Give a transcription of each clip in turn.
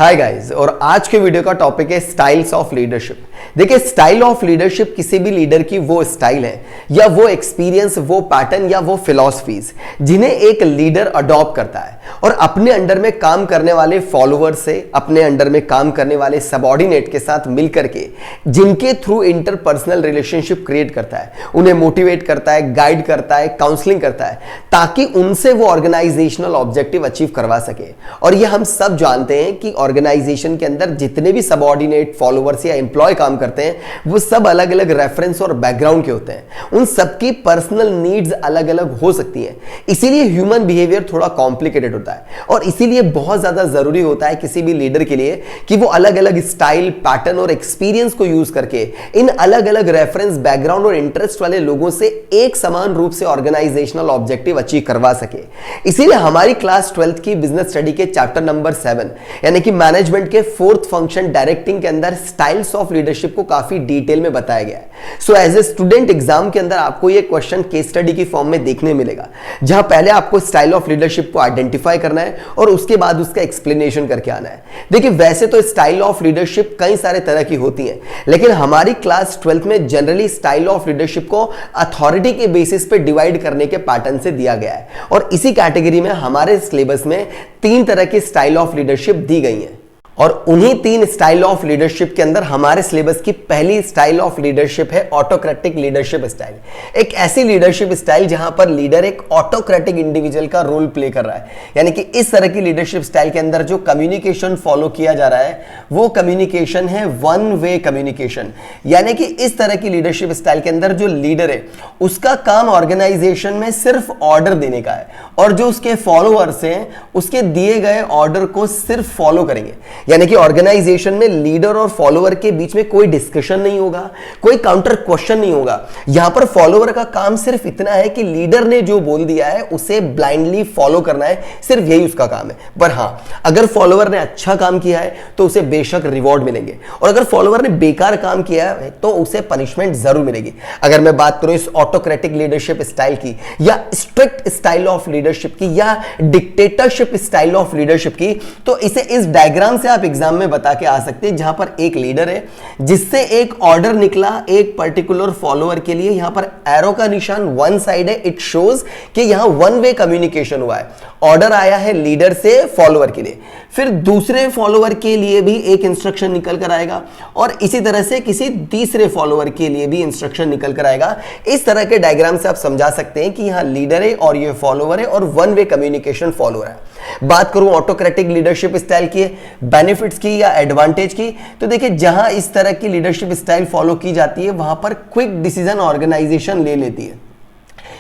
Hi guys, और आज के वीडियो का टॉपिक है स्टाइल्स ऑफ लीडरशिप। देखिए, स्टाइल ऑफ लीडरशिप किसी भी लीडर की वो स्टाइल है या वो एक्सपीरियंस, वो पैटर्न या वो फिलॉसफीज जिन्हें एक लीडर अडॉप्ट करता है और अपने अंडर में काम करने वाले फॉलोअर से, अपने अंडर में काम करने वाले सबऑर्डिनेट के साथ मिलकर के जिनके थ्रू इंटरपर्सनल रिलेशनशिप क्रिएट करता है, उन्हें मोटिवेट करता है, गाइड करता है, काउंसलिंग करता है ताकि उनसे वो ऑर्गेनाइजेशनल ऑब्जेक्टिव अचीव करवा सके। और ये हम सब जानते हैं कि ऑर्गेनाइजेशन के अंदर जितने भी सबऑर्डिनेट, फॉलोअर्स या एम्प्लॉय काम करते हैं वो सब अलग अलग रेफरेंस और बैकग्राउंड के होते हैं। उन सबकी पर्सनल नीड्स अलग अलग हो सकती हैं, इसीलिए ह्यूमन बिहेवियर थोड़ा कॉम्प्लिकेटेड होता है और इसीलिए बहुत ज्यादा जरूरी होता है किसी भी लीडर के लिए कि वो अलग अलग स्टाइल, पैटर्न और एक्सपीरियंस को यूज करके इन अलग अलग रेफरेंस, बैकग्राउंड और इंटरेस्ट वाले लोगों से एक समान रूप से ऑर्गेनाइजेशनल ऑब्जेक्टिव अचीव करवा सके। इसीलिए हमारी क्लास 12th की बिजनेस स्टडी के चैप्टर नंबर 7 यानी कि मैनेजमेंट के 4th फंक्शन डायरेक्टिंग के अंदर स्टाइल्स ऑफ लीडरशिप को काफी डिटेल में बताया गया है। So as a student exam के अंदर आपको ये क्वेश्चन केस स्टडी की फॉर्म में देखने मिलेगा, जहां पहले आपको स्टाइल ऑफ लीडरशिप को आइडेंटिफाई करना है और उसके बाद उसका एक्सप्लेनेशन करके आना है। देखिए, वैसे तो स्टाइल ऑफ लीडरशिप कई सारे तरह की होती है, लेकिन हमारी क्लास 12th में जनरली स्टाइल ऑफ लीडरशिप को अथॉरिटी के बेसिस पे डिवाइड करने के पैटर्न से दिया गया है और इसी कैटेगरी में हमारे सिलेबस में 3 तरह की स्टाइल ऑफ लीडरशिप दी गई है। और उन्हीं 3 स्टाइल ऑफ लीडरशिप के अंदर हमारे सिलेबस की पहली स्टाइल ऑफ लीडरशिप है ऑटोक्रेटिक लीडरशिप स्टाइल। एक ऐसी लीडरशिप स्टाइल जहां पर लीडर एक ऑटोक्रेटिक इंडिविजुअल का रोल प्ले कर रहा है, यानी कि इस तरह की लीडरशिप स्टाइल के अंदर जो कम्युनिकेशन फॉलो किया जा रहा है वो कम्युनिकेशन है वन वे कम्युनिकेशन। यानी कि इस तरह की लीडरशिप स्टाइल के अंदर जो लीडर है उसका काम ऑर्गेनाइजेशन में सिर्फ ऑर्डर देने का है और जो उसके फॉलोअर्स हैं उसके दिए गए ऑर्डर को सिर्फ फॉलो करेंगे। यानी कि ऑर्गेनाइजेशन में लीडर और फॉलोअर के बीच में कोई डिस्कशन नहीं होगा, कोई काउंटर क्वेश्चन नहीं होगा। यहां पर फॉलोअर का काम सिर्फ इतना है कि लीडर ने जो बोल दिया है उसे ब्लाइंडली फॉलो करना है, सिर्फ यही उसका काम है। पर हां, अगर फॉलोअर ने अच्छा काम किया है तो उसे बेशक रिवॉर्ड मिलेंगे और अगर फॉलोअर ने बेकार काम किया है तो उसे पनिशमेंट जरूर मिलेगी। अगर मैं बात करूं इस ऑटोक्रेटिक लीडरशिप स्टाइल की या स्ट्रिक्ट स्टाइल ऑफ लीडरशिप की या डिक्टेटरशिप स्टाइल ऑफ लीडरशिप की, तो इसे इस डायग्राम से आप एग्जाम में बता के आ सकते हैं, जहां पर एक लीडर है जिससे एक ऑर्डर निकला एक पर्टिकुलर फॉलोअर के लिए। यहां पर एरो का निशान वन साइड है, इट शोज कि यहां वन वे कम्युनिकेशन हुआ है। ऑर्डर आया है लीडर से फॉलोअर के लिए, फिर दूसरे फॉलोअर के लिए भी एक इंस्ट्रक्शन निकल कर आएगा और इसी तरह से किसी तीसरे फॉलोअर के लिए भी इंस्ट्रक्शन निकल कर आएगा। इस तरह के डायग्राम से आप समझा सकते हैं कि यहां लीडर है और ये फॉलोअर है और वन वे कम्युनिकेशन फॉलो हो रहा है। बात करूं autocratic leadership style key benefits की या एडवांटेज की, तो देखिए जहां इस तरह की लीडरशिप स्टाइल फॉलो की जाती है वहां पर क्विक डिसीजन ऑर्गेनाइजेशन ले लेती है,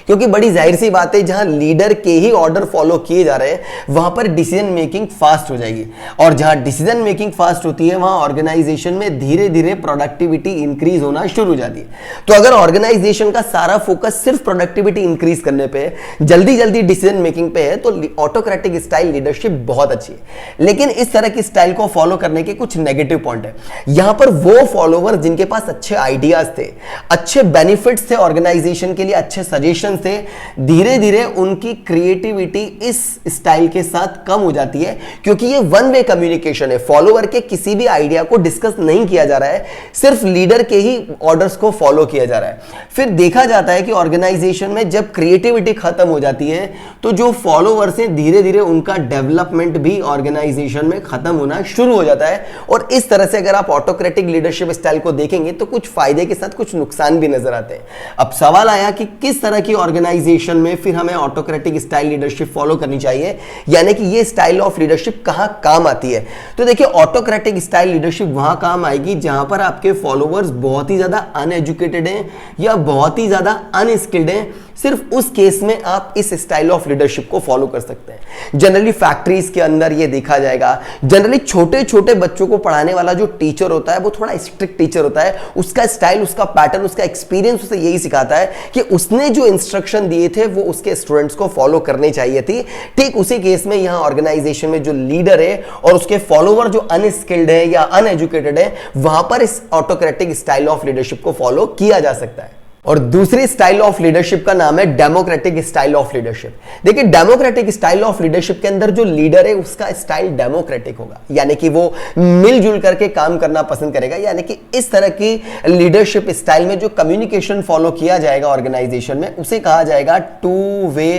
क्योंकि बड़ी जाहिर सी बात है जहां लीडर के ही ऑर्डर फॉलो किए जा रहे हैं वहां पर डिसीजन मेकिंग फास्ट हो जाएगी और जहां डिसीजन मेकिंग फास्ट होती है वहां ऑर्गेनाइजेशन में धीरे धीरे प्रोडक्टिविटी इंक्रीज होना शुरू हो जाती है। तो अगर ऑर्गेनाइजेशन का सारा फोकस सिर्फ प्रोडक्टिविटी इंक्रीज करने पे है, जल्दी जल्दी डिसीजन मेकिंग पे है, तो ऑटोक्रेटिक स्टाइल लीडरशिप बहुत अच्छी है। लेकिन इस तरह की स्टाइल को फॉलो करने के कुछ नेगेटिव पॉइंट है। यहां पर वो फॉलोवर जिनके पास अच्छे आइडियाज थे, अच्छे बेनिफिट्स थे ऑर्गेनाइजेशन के लिए, अच्छे सजेशन से, धीरे धीरे उनकी क्रिएटिविटी इस स्टाइल के साथ कम हो जाती है, क्योंकि ये वन वे कम्युनिकेशन है। फॉलोअर के किसी भी आइडिया को डिस्कस नहीं किया जा रहा है, सिर्फ लीडर के ही ऑर्डर्स को फॉलो किया जा रहा है। फिर देखा जाता है कि ऑर्गेनाइजेशन में जब क्रिएटिविटी खत्म हो जाती है तो जो फॉलोअर्स हैं धीरे धीरे उनका डेवलपमेंट भी ऑर्गेनाइजेशन में खत्म होना शुरू हो जाता है। और इस तरह से अगर आप ऑटोक्रेटिक लीडरशिप स्टाइल को देखेंगे तो कुछ फायदे के साथ कुछ नुकसान भी नजर आते हैं। अब सवाल आया कि किस तरह की ऑर्गेनाइजेशन में फिर हमें ऑटोक्रेटिक स्टाइल लीडरशिप फॉलो करनी चाहिए, यानी कि ये स्टाइल ऑफ लीडरशिप कहां काम आती है। तो देखिए, ऑटोक्रेटिक स्टाइल लीडरशिप वहां काम आएगी जहां पर आपके फॉलोअर्स बहुत ही ज्यादा अनएजुकेटेड हैं या बहुत ही ज्यादा अनस्किल्ड हैं। सिर्फ उस केस में आप इस स्टाइल ऑफ लीडरशिप को फॉलो कर सकते हैं। जनरली फैक्ट्रीज के अंदर ये देखा जाएगा, जनरली छोटे छोटे बच्चों को पढ़ाने वाला जो टीचर होता है वो थोड़ा स्ट्रिक्ट टीचर होता है। उसका स्टाइल, उसका पैटर्न, उसका एक्सपीरियंस उसे यही सिखाता है कि उसने जो इंस्ट्रक्शन दिए थे वो उसके स्टूडेंट्स को फॉलो करने चाहिए थी। ठीक उसी केस में यहां ऑर्गेनाइजेशन में जो लीडर है और उसके फॉलोवर जो अनस्किल्ड है या अनएजुकेटेड है, वहां पर इस ऑटोक्रेटिक स्टाइल ऑफ लीडरशिप को फॉलो किया जा सकता है। और दूसरी स्टाइल ऑफ लीडरशिप का नाम है डेमोक्रेटिक स्टाइल ऑफ लीडरशिप। देखिए, डेमोक्रेटिक स्टाइल ऑफ लीडरशिप के अंदर जो लीडर है उसका स्टाइल डेमोक्रेटिक होगा, यानी कि वो मिलजुल करके काम करना पसंद करेगा। यानी कि इस तरह की लीडरशिप स्टाइल में जो कम्युनिकेशन फॉलो किया जाएगा ऑर्गेनाइजेशन में, उसे कहा जाएगा टू वे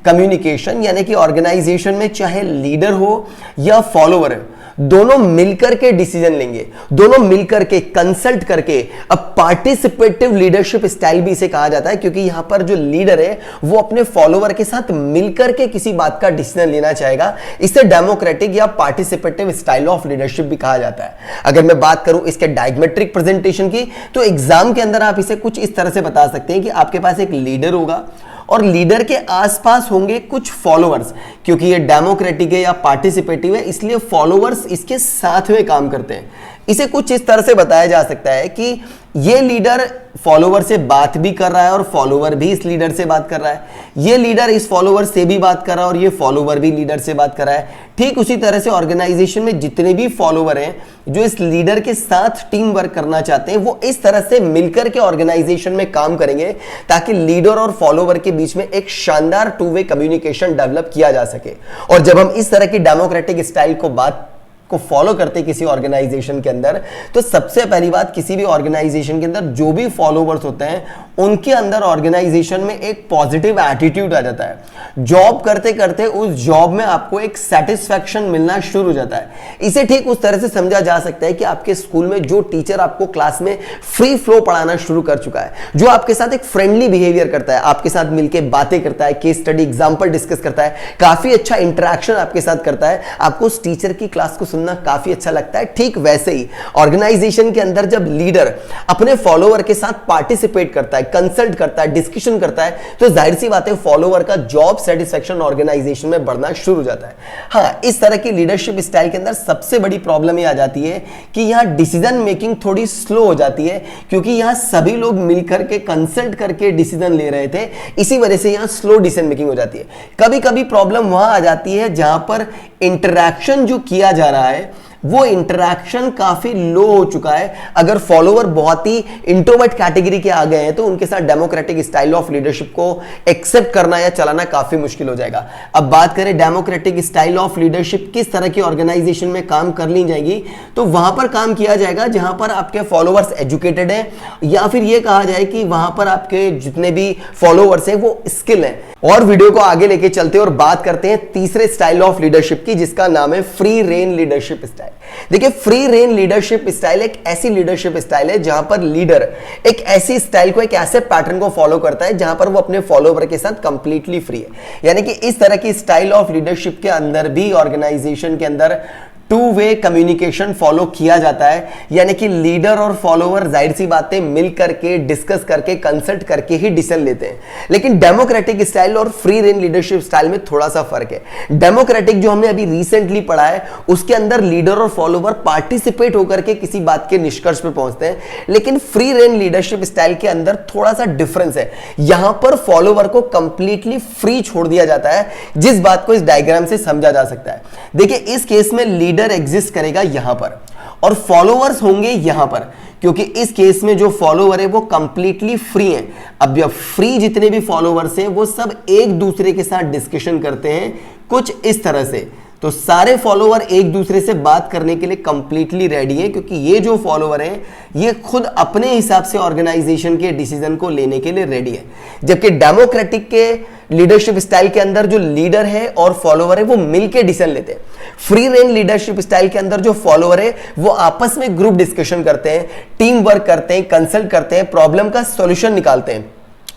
कम्युनिकेशन। यानी कि ऑर्गेनाइजेशन में चाहे लीडर हो या फॉलोअर हो, दोनों मिलकर के डिसीजन लेंगे, दोनों मिलकर के कंसल्ट करके। अब पार्टिसिपेटिव लीडरशिप स्टाइल भी इसे कहा जाता है, क्योंकि यहां पर जो लीडर है वो अपने फॉलोवर के साथ मिलकर के किसी बात का डिसीजन लेना चाहेगा। इसे डेमोक्रेटिक या पार्टिसिपेटिव स्टाइल ऑफ लीडरशिप भी कहा जाता है। अगर मैं बात करूं इसके डायग्मेट्रिक प्रेजेंटेशन की, तो एग्जाम के अंदर आप इसे कुछ इस तरह से बता सकते हैं कि आपके पास एक लीडर होगा और लीडर के आसपास होंगे कुछ फॉलोअर्स। क्योंकि ये डेमोक्रेटिक है या पार्टिसिपेटिव है, इसलिए फॉलोअर्स इसके साथ में काम करते हैं। इसे कुछ इस तरह से बताया जा सकता है कि ये लीडर फॉलोवर से बात भी कर रहा है और फॉलोवर भी इस लीडर से बात कर रहा है, ये लीडर इस फॉलोवर से भी बात कर रहा है और ये फॉलोवर भी लीडर से बात कर रहा है। ठीक उसी तरह से ऑर्गेनाइजेशन में जितने भी फॉलोवर हैं जो इस लीडर के साथ टीम वर्क करना चाहते हैं, वो इस तरह से मिलकर के ऑर्गेनाइजेशन में काम करेंगे ताकि लीडर और फॉलोवर के बीच में एक शानदार टू वे कम्युनिकेशन डेवलप किया जा सके। और जब हम इस तरह की डेमोक्रेटिक स्टाइल को फॉलो करते किसी ऑर्गेनाइजेशन के अंदर, तो सबसे पहली बात, किसी भी ऑर्गेनाइजेशन के अंदर जो भी फॉलोवर्स होते हैं उनके अंदर ऑर्गेनाइजेशन में एक पॉजिटिव एटीट्यूड आ जाता है। जॉब करते करते उस जॉब में आपको एक सेटिस्फैक्शन मिलना शुरू हो जाता है। इसे ठीक उस तरह से समझा जा सकता है कि आपके स्कूल में जो टीचर आपको क्लास में फ्री फ्लो पढ़ाना शुरू कर चुका है, जो आपके साथ एक फ्रेंडली बिहेवियर करता है, आपके साथ मिलकर बातें करता है, केस स्टडी एग्जाम्पल डिस्कस करता है, काफी अच्छा इंटरेक्शन आपके साथ करता है, आपको उस टीचर की क्लास को सुनना काफी अच्छा लगता है। ठीक वैसे ही ऑर्गेनाइजेशन के अंदर जब लीडर अपने फॉलोवर के साथ पार्टिसिपेट करता है, कंसल्ट करता है, डिस्कशन करता है, तो जाहिर सी बात है फॉलोवर का जॉब सेटिस्फैक्शन ऑर्गेनाइजेशन में बढ़ना शुरू हो जाता है। हाँ, इस तरह की लीडरशिप स्टाइल के अंदर सबसे बड़ी प्रॉब्लम ये आ जाती है कि यहां डिसीजन मेकिंग थोड़ी स्लो हो जाती है, क्योंकि यहां सभी लोग मिलकर के कंसल्ट करके डिसीजन ले रहे थे, इसी वजह से यहां स्लो डिसीजन मेकिंग हो जाती है। कभी कभी प्रॉब्लम वहां आ जाती है जहां पर इंटरैक्शन जो किया जा रहा है वो इंटरैक्शन काफी लो हो चुका है। अगर फॉलोवर बहुत ही इंट्रोवर्ट कैटेगरी के आ गए हैं तो उनके साथ डेमोक्रेटिक स्टाइल ऑफ लीडरशिप को एक्सेप्ट करना या चलाना काफी मुश्किल हो जाएगा। अब बात करें डेमोक्रेटिक स्टाइल ऑफ लीडरशिप किस तरह की ऑर्गेनाइजेशन में काम कर ली जाएगी, तो वहां पर काम किया जाएगा जहां पर आपके फॉलोवर्स एजुकेटेड हैं, या फिर यह कहा जाए कि वहां पर आपके जितने भी फॉलोवर्स हैं वो स्किल हैं। और वीडियो को आगे लेके चलते हैं और बात करते हैं तीसरे स्टाइल ऑफ लीडरशिप की, जिसका नाम है फ्री रेन लीडरशिप स्टाइल। देखिए, फ्री रेन लीडरशिप स्टाइल एक ऐसी लीडरशिप स्टाइल है जहां पर लीडर एक ऐसी स्टाइल को, एक ऐसे पैटर्न को फॉलो करता है जहां पर वो अपने फॉलोवर के साथ कंप्लीटली फ्री है। यानी कि इस तरह की स्टाइल ऑफ लीडरशिप के अंदर भी ऑर्गेनाइजेशन के अंदर टू वे कम्युनिकेशन फॉलो किया जाता है। यानी कि लीडर और फॉलोवर जाहिर सी बातें मिल करके, डिस्कस करके, कंसल्ट करके ही डिसीजन लेते हैं। लेकिन डेमोक्रेटिक स्टाइल और फ्री रेन लीडरशिप स्टाइल में थोड़ा सा फर्क है। डेमोक्रेटिक जो हमने अभी रिसेंटली पढ़ा है उसके अंदर लीडर और फॉलोवर पार्टिसिपेट होकर के किसी बात के निष्कर्ष पे पहुंचते हैं, लेकिन फ्री रेन लीडरशिप स्टाइल के अंदर थोड़ा सा डिफरेंस है। यहां पर फॉलोवर को कंप्लीटली फ्री छोड़ दिया जाता है, जिस बात को इस डायग्राम से समझा जा सकता है। देखिए, इस केस में लीडर एग्जिस्ट करेगा यहां पर और फॉलोवर्स होंगे यहां पर, क्योंकि इस केस में जो फॉलोवर है वो कंप्लीटली फ्री हैं। अब जब फ्री जितने भी फॉलोवर्स हैं वो सब एक दूसरे के साथ डिस्कशन करते हैं कुछ इस तरह से, तो सारे फॉलोवर एक दूसरे से बात करने के लिए कंप्लीटली रेडी हैं, क्योंकि ये जो फॉलोवर हैं ये खुद अपने हिसाब से ऑर्गेनाइजेशन के डिसीजन को लेने के लिए रेडी है। जबकि डेमोक्रेटिक के लीडरशिप स्टाइल के अंदर जो लीडर है और फॉलोवर है वो मिलकर डिसीजन लेते हैं। फ्री रेन लीडरशिप स्टाइल के अंदर जो फॉलोवर है वो आपस में ग्रुप डिस्कशन करते हैं, टीम वर्क करते हैं, कंसल्ट करते हैं, प्रॉब्लम का सॉल्यूशन निकालते हैं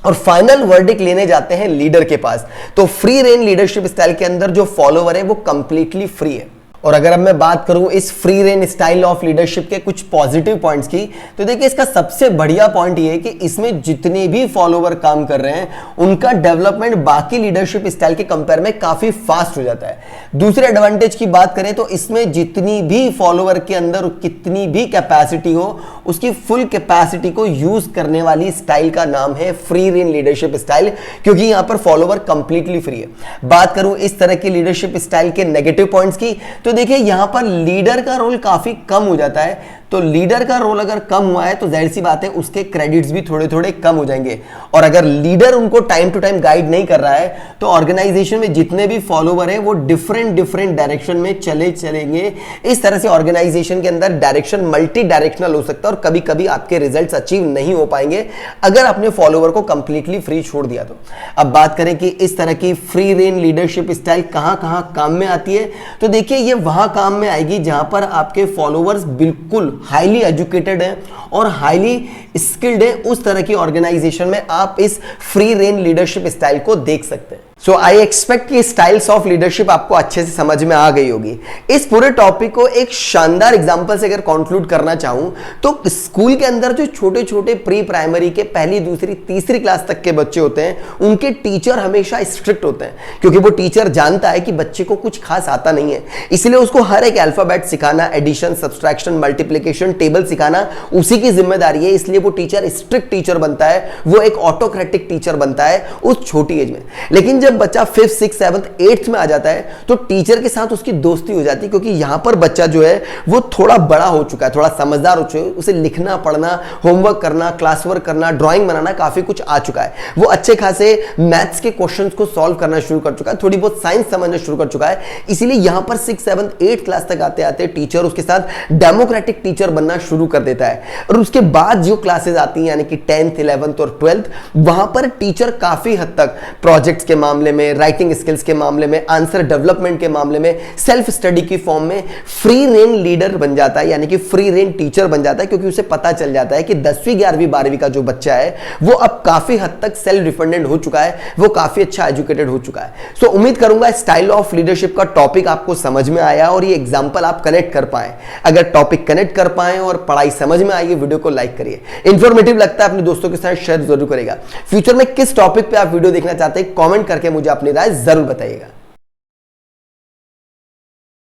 और फाइनल वर्डिक्ट लेने जाते हैं लीडर के पास। तो फ्री रेन लीडरशिप स्टाइल के अंदर जो फॉलोवर है वो कंप्लीटली फ्री है। और अगर अब मैं बात करूं इस free rein style of leadership के कुछ पॉजिटिव पॉइंट्स की, तो देखिए इसका सबसे बढ़िया पॉइंट ये है कि इसमें जितने भी फॉलोवर काम कर रहे हैं उनका डेवलपमेंट बाकी लीडरशिप स्टाइल के कंपेयर में काफी फास्ट हो जाता है। दूसरे एडवांटेज की बात करें तो इसमें जितनी भी फॉलोवर के अंदर कितनी भी कैपेसिटी हो, उसकी फुल कैपेसिटी को यूज करने वाली स्टाइल का नाम है फ्री रेन लीडरशिप स्टाइल, क्योंकि यहां पर फॉलोवर कंप्लीटली फ्री है। बात करूं इस तरह की लीडरशिप स्टाइल के नेगेटिव पॉइंट्स की, तो देखिए यहां पर लीडर का रोल काफी कम हो जाता है। तो लीडर का रोल अगर कम हुआ है तो जाहिर सी बात है उसके क्रेडिट्स भी थोड़े थोड़े कम हो जाएंगे। और अगर लीडर उनको टाइम टू टाइम गाइड नहीं कर रहा है तो ऑर्गेनाइजेशन में जितने भी फॉलोवर हैं वो डिफरेंट डायरेक्शन में चलेंगे। इस तरह से ऑर्गेनाइजेशन के अंदर डायरेक्शन मल्टी डायरेक्शनल हो सकता है और कभी कभी आपके रिजल्ट्स अचीव नहीं हो पाएंगे अगर आपने फॉलोवर को कंप्लीटली फ्री छोड़ दिया तो। अब बात करें कि इस तरह की फ्री रेन लीडरशिप स्टाइल कहां कहां काम में आती है, तो देखिए ये वहां काम में आएगी जहां पर आपके फॉलोवर्स बिल्कुल हाईली एजुकेटेड है और हाईली स्किल्ड है। उस तरह की ऑर्गेनाइजेशन में आप इस फ्री रेन लीडरशिप स्टाइल को देख सकते हैं। सो आई एक्सपेक्ट कि स्टाइल्स ऑफ लीडरशिप आपको अच्छे से समझ में आ गई होगी। इस पूरे टॉपिक को एक शानदार एग्जांपल से अगर कंक्लूड करना चाहूं तो स्कूल के अंदर जो छोटे छोटे प्री प्राइमरी के पहली दूसरी तीसरी क्लास तक के बच्चे होते हैं उनके टीचर हमेशा स्ट्रिक्ट होते हैं, क्योंकि वो टीचर जानता है कि बच्चे को कुछ खास आता नहीं है, इसलिए उसको हर एक अल्फाबेट सिखाना, एडिशन, सब्सट्रैक्शन, मल्टीप्लिकेशन, टेबल सिखाना उसी की जिम्मेदारी है। इसलिए वो टीचर स्ट्रिक्ट टीचर बनता है, वो एक ऑटोक्रेटिक टीचर बनता है उस छोटी एज में। लेकिन जब बच्चा 5th 6th 7th 8th में आ जाता है तो टीचर के साथ उसकी दोस्ती हो जाती है, क्योंकि यहां पर बच्चा जो है वो थोड़ा बड़ा हो चुका है, थोड़ा समझदार हो चुका है, उसे लिखना पढ़ना, होमवर्क करना, क्लास वर्क करना, ड्राइंग बनाना काफी कुछ आ चुका है। वो अच्छे खासे मैथ्स के क्वेश्चंस को सॉल्व करना शुरू कर चुका है, थोड़ी बहुत साइंस समझना शुरू कर चुका है। इसीलिए यहां पर 6th 7th 8th क्लास तक आते आते टीचर उसके साथ डेमोक्रेटिक टीचर बनना शुरू कर देता है। और उसके बाद जो क्लासेस आती हैं यानी कि 10th 11th और 12th, वहां पर टीचर काफी हद तक प्रोजेक्ट्स के मामले में, राइटिंग स्किल्स के मामले में, आंसर डेवलपमेंट के मामले में, सेल्फ स्टडी की फॉर्म में फ्री रेन लीडर बन जाता है, यानी कि फ्री रेन टीचर बन जाता है, क्योंकि उसे पता चल जाता है कि 10वीं 11वीं 12वीं का जो बच्चा है वो अब काफी हद तक सेल्फ डिपेंडेंट हो चुका है, वो काफी अच्छा एजुकेटेड हो चुका है। सो उम्मीद करूंगा स्टाइल ऑफ लीडरशिप का टॉपिक आपको समझ में आया और ये एग्जांपल आप कनेक्ट कर पाए। अगर टॉपिक कनेक्ट कर पाए और पढ़ाई समझ में आई, वीडियो को लाइक करिए। इंफॉर्मेटिव लगता है अपने दोस्तों के साथ शेयर जरूर करेगा। फ्यूचर में किस टॉपिक पे आप वीडियो देखना चाहते हैं कमेंट करके मुझे अपनी राय जरूर बताइएगा।